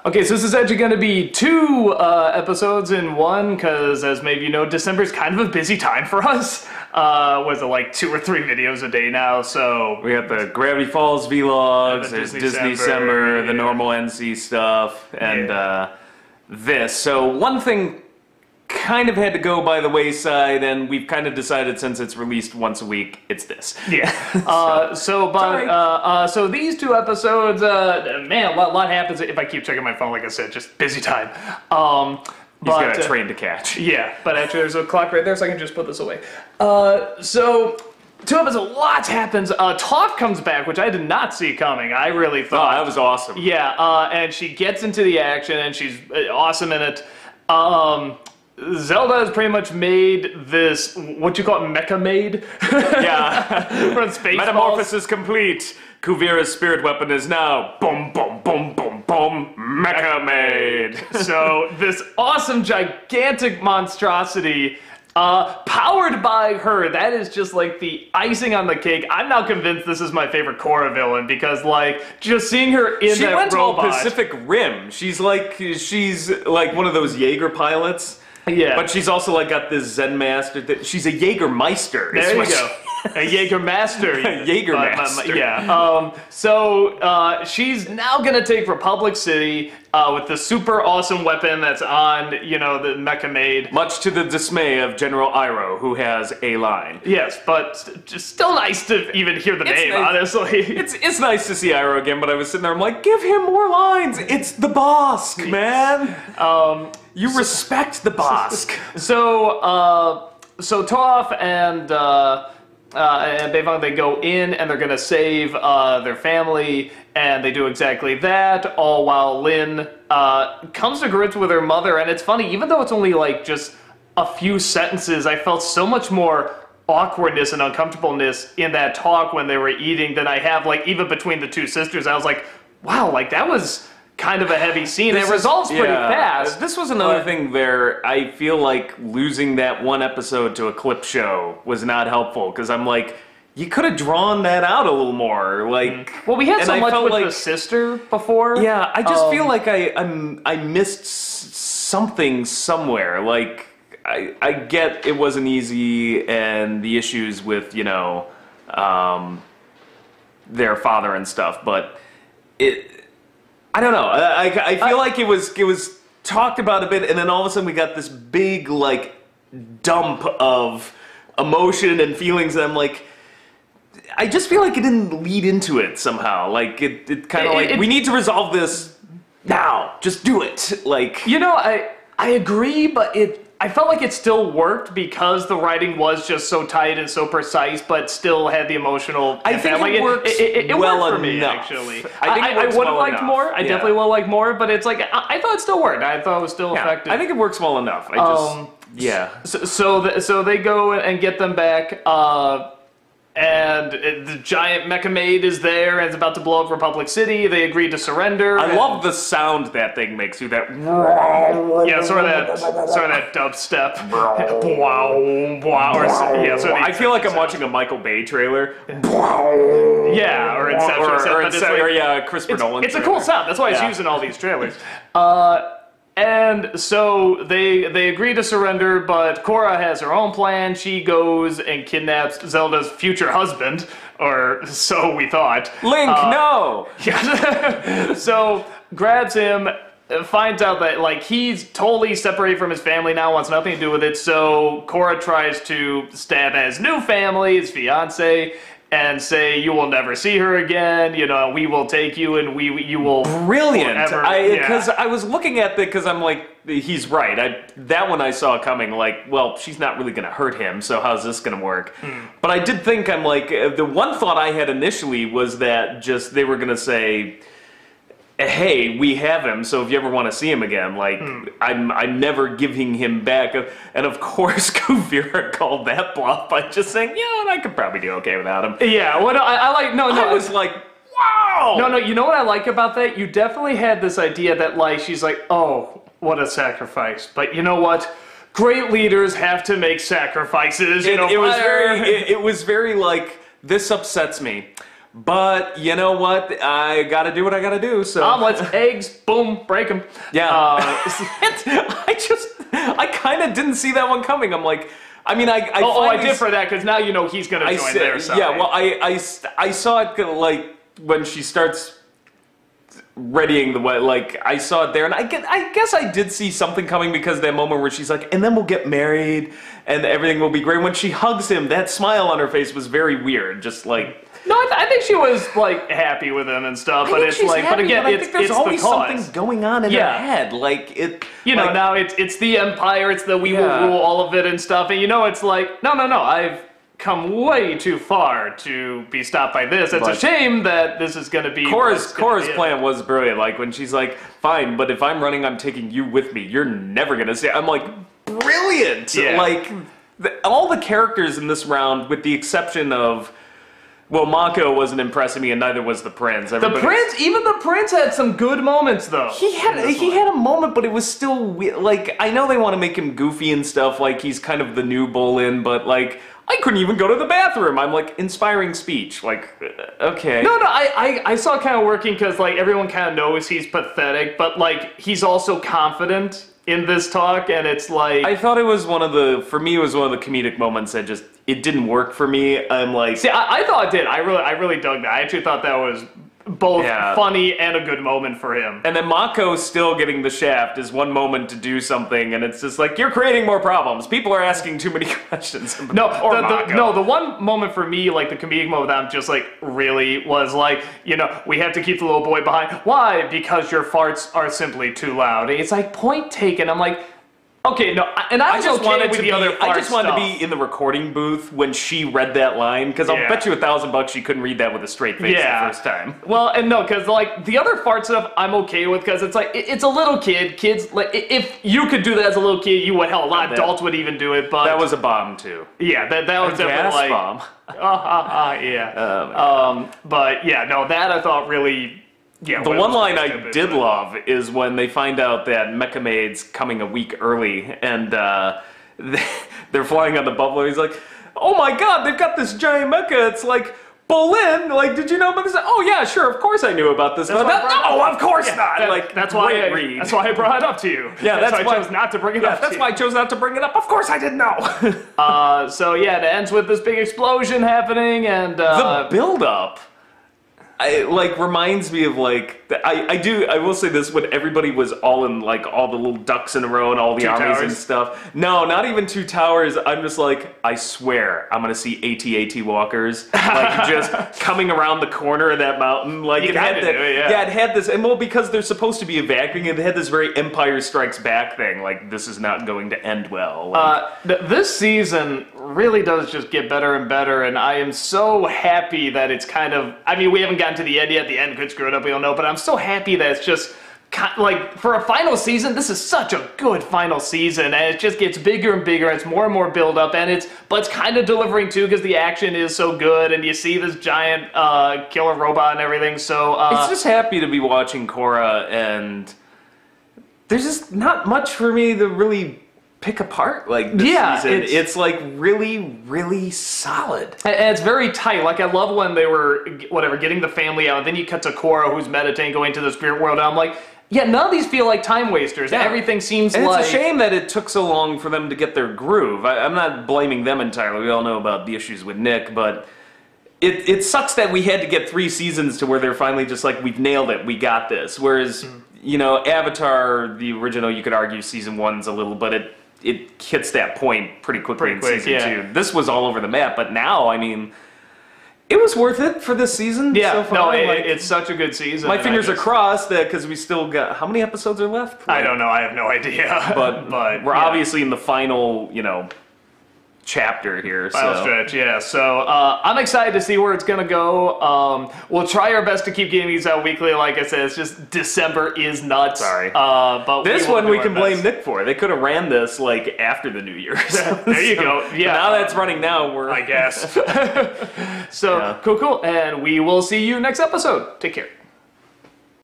Okay, so this is actually going to be two episodes in one, because as maybe you know, December's kind of a busy time for us. Was it like 2 or 3 videos a day now, so... We got the Gravity Falls vlogs, there's Disney Disney December, Summer, the yeah. normal NC stuff, and this. So one thing kind of had to go by the wayside, and we've kind of decided since it's released once a week, it's this. Yeah. So these 2 episodes, man, a lot happens if I keep checking my phone, like I said, just busy time. He's got a train to catch. Yeah, but actually there's a clock right there, so I can just put this away. So... 2 episodes, lots happens. Toph comes back, which I did not see coming. I really thought... Oh, that was awesome. Yeah, and she gets into the action, and she's awesome in it. Zelda has pretty much made this, what you call it, mecha made? Yeah. From Spaceballs. Metamorphosis complete. Kuvira's spirit weapon is now boom, boom, boom, boom, boom, mecha made. So, this awesome, gigantic monstrosity... powered by her, that is just like the icing on the cake. I'm now convinced this is my favorite Korra villain because, like, just seeing her in She that went robot. all Pacific Rim. She's like one of those Jaeger pilots. Yeah. But she's also like got this Zen master. She's a Jaegermeister. There you go. A Jaegermaster. A Jaegermaster. Yeah. So she's now gonna take Republic City with the super awesome weapon that's on, you know, the mecha made. Much to the dismay of General Iroh, who has a line. Yes, but just still nice to even hear the name, nice. honestly. It's nice to see Iroh again, but I was sitting there, I'm like, give him more lines. It's the Bosk, man. You respect the Bosk. So Toph and Beifong, they go in and they're gonna save their family, and they do exactly that, all while Lin comes to grips with her mother. And it's funny, even though it's only like just a few sentences, I felt so much more awkwardness and uncomfortableness in that talk when they were eating than I have, like, even between the 2 sisters. I was like, wow, like, that was kind of a heavy scene. It resolves pretty fast. This was another thing there. I feel like losing that one episode to a clip show was not helpful, because I'm like, you could have drawn that out a little more. Like, well, we had so much with the sister before. Yeah, I just feel like I missed something somewhere. Like, I get it wasn't easy and the issues with, you know, their father and stuff, but I don't know. I feel like it was talked about a bit, and then all of a sudden we got this big, like, dump of emotion and feelings, and I'm like, I just feel like it didn't lead into it somehow. Like, it kind of like, we need to resolve this now. Just do it. Like, you know, I agree, but I felt like it still worked because the writing was just so tight and so precise, but still had the emotional. I think it works well worked for me, enough. actually. I would have liked more. I definitely would have liked more, but it's like I thought it still worked. I thought it was still effective. I think it works well enough. I just So they go and get them back. And the giant mecha maid is there and is about to blow up Republic City. They agree to surrender. I love the sound that thing makes. That yeah, sort of that dubstep. I feel like I'm watching a Michael Bay trailer. Yeah, or Inception. Or Christopher Nolan. It's a cool sound. That's why it's used in all these trailers. And so they agree to surrender, but Korra has her own plan. She goes and kidnaps Zelda's future husband, or so we thought. Link, no! Yeah. So grabs him, finds out that, like, he's totally separated from his family now, wants nothing to do with it. So Korra tries to stab at his new family, his fiance, and say, you will never see her again, you know, we will take you and you will... Brilliant! Because I was looking at that, because I'm like, he's right. That one I saw coming, like, well, she's not really going to hurt him, so how's this going to work? But I did think, I'm like, the one thought I had initially was that just they were going to say, hey, we have him, so if you ever want to see him again, like, I'm never giving him back. And of course, Kuvira called that bluff by just saying, I could probably do okay without him. Yeah, well, I was like, wow! No, you know what I like about that? You definitely had this idea that, like, she's like, oh, what a sacrifice. But you know what? Great leaders have to make sacrifices. It was very like, this upsets me. But you know what? I gotta do what I gotta do, so... Omelets, eggs, boom, break them. Yeah. I kind of didn't see that one coming. I'm like... I mean, I did for that, because now you know he's going to join their side. Yeah, well, I saw it, like, when she starts readying the way, like, I saw it there, and I guess I did see something coming, because that moment where she's like, and then we'll get married, and everything will be great. When she hugs him, that smile on her face was very weird, just like... No, I think she was, like, happy with him and stuff, but it's like, but again, it's there's always the cause. something going on in her head, like, it... You know, now it's the Empire, it's the we will rule all of it and stuff, and you know, it's like, no, I've come way too far to be stopped by this. It's a shame that this is going to be... Korra's plan was brilliant, like, when she's like, fine, but if I'm running, I'm taking you with me. You're never going to see... I'm like, brilliant! Yeah. Like, all the characters in this round, with the exception of... Well, Mako wasn't impressing me, and neither was the Prince. Even the Prince had some good moments, though. He had a moment, but it was still weird. Like, I know they want to make him goofy and stuff, like he's kind of the new Bolin, but like, I couldn't even go to the bathroom. I'm like, inspiring speech, like, okay. No, I saw it kind of working because like everyone kind of knows he's pathetic, but like he's also confident in this talk, and it's like... I thought it was for me, it was one of the comedic moments that just, it didn't work for me. I'm like... See, I thought it did. I really dug that. I actually thought that was both funny and a good moment for him. And then Mako still getting the shaft is one moment to do something, and it's just like, you're creating more problems. People are asking too many questions. The one moment for me, like the comedic moment that I'm just like, really was like, you know, we have to keep the little boy behind. Why? Because your farts are simply too loud. It's like, point taken. I'm like... Okay, no, and I just wanted to be. I just wanted to be in the recording booth when she read that line, because I'll bet you $1,000 she couldn't read that with a straight face the first time. Well, and no, because like the other fart stuff, I'm okay with, because it's like it's a little kid. Kids, like if you could do that as a little kid, you would. Hell, a lot of adults would even do it. But that was a bomb too. Yeah, that was definitely like bomb. Yeah. But yeah, no, that I thought really. Yeah, the one line I did love is when they find out that Mecha Maid's coming a week early, and they're flying on the Buffalo. He's like, oh my god, they've got this giant mecha. It's like, Bolin, like, did you know about this? Oh yeah, sure, of course I knew about this. No, of course not. That's why I brought it up to you. Yeah, that's why I chose not to bring it up. That's why I chose not to bring it up. Of course I didn't know. So yeah, it ends with this big explosion happening, and the build-up. Reminds me of like I will say this, when everybody was all in like all the little ducks in a row and all the armies and stuff. No, not even two towers. I'm just like, I swear I'm gonna see AT-AT walkers like just coming around the corner of that mountain. Like it had this, and well, because they're supposed to be evacuating, it had this very Empire Strikes Back thing. Like, this is not going to end well. Like, this season really does just get better and better, and I am so happy that it's kind of. I mean, we haven't gotten to the end yet. The end could screw it up, we don't know, but I'm so happy that it's just like, for a final season, this is such a good final season, and it just gets bigger and bigger, and it's more and more build up, and it's kind of delivering too, because the action is so good, and you see this giant killer robot and everything. So it's just happy to be watching Korra, and there's just not much for me to really pick apart like this season. It's like really solid. And it's very tight. Like, I love when they were, getting the family out, then you cut to Korra, who's meditating, going to the spirit world, and I'm like, yeah, none of these feel like time wasters. Yeah. Everything seems and it's a shame that it took so long for them to get their groove. I'm not blaming them entirely. We all know about the issues with Nick, but it sucks that we had to get 3 seasons to where they're finally just like, we've nailed it, we got this. Whereas, you know, Avatar, the original, you could argue season 1's a little, but it hits that point pretty quickly in season 2. This was all over the map, but now, I mean, it was worth it for this season. Yeah, so far. It's such a good season. My fingers are crossed that because we still got, how many episodes are left? I don't know. I have no idea. But we're obviously in the final, you know, chapter here. Final stretch, yeah. So I'm excited to see where it's gonna go. We'll try our best to keep getting these out weekly. Like I said, it's just December is nuts. Sorry. But this one we can blame Nick for. They could have ran this like after the New Year's. There you go. Yeah. Now that's running now. I guess. So cool. And we will see you next episode. Take care.